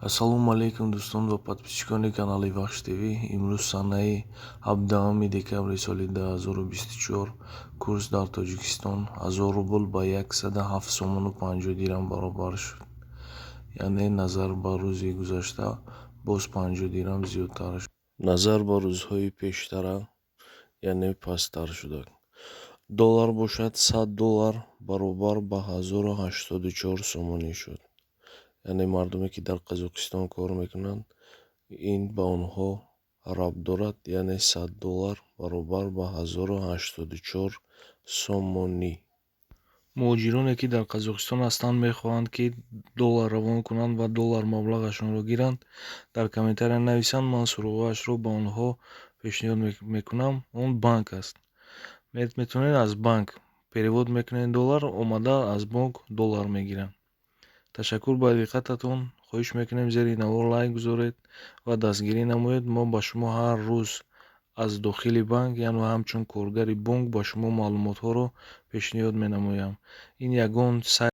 ассалому алайкум дӯстон ва подписчикони канали Вахш ТВ. Имрӯз санаи 17 декабри соли 2024 курс дар Тоҷикистон 1000 рубл ба 107 сомону 50 дирам баробар шуд. Яъне назар ба рӯзи гузашта боз 50 дирам зиёдтар шуд. Назар ба рӯзҳои пештара яъне пасттар шуда. Доллар бошад $100 баробар ба 1084 сомонӣ шуд. яъне мардуме ки дар Қазоқистон кор мекунанд, ин ба онҳо рабт дорад, яъне $100 баробар ба 1084 сомонӣ. муҳоҷироне ки дар Қазоқистон ҳастанд мехоҳанд ки доллар равон кунанд ва доллар маблағашонро гиранд, дар комментария нависанд. Ман суроғашро ба онҳо пешниҳод мекунам. Он банк аст. Метавонед аз банк перевод мекунед доллар, омада аз банк доллар мегиранд. ташаккур ба диққататон. хоҳиш мекунем зери наво лайк гузоред ва дастгирӣ намоед. мо ба шумо ҳар рӯз аз дохили банк, яъне ҳамчун коргари банк ба шумо маълумотҳоро пешниҳод менамоям. Ин ягон сайт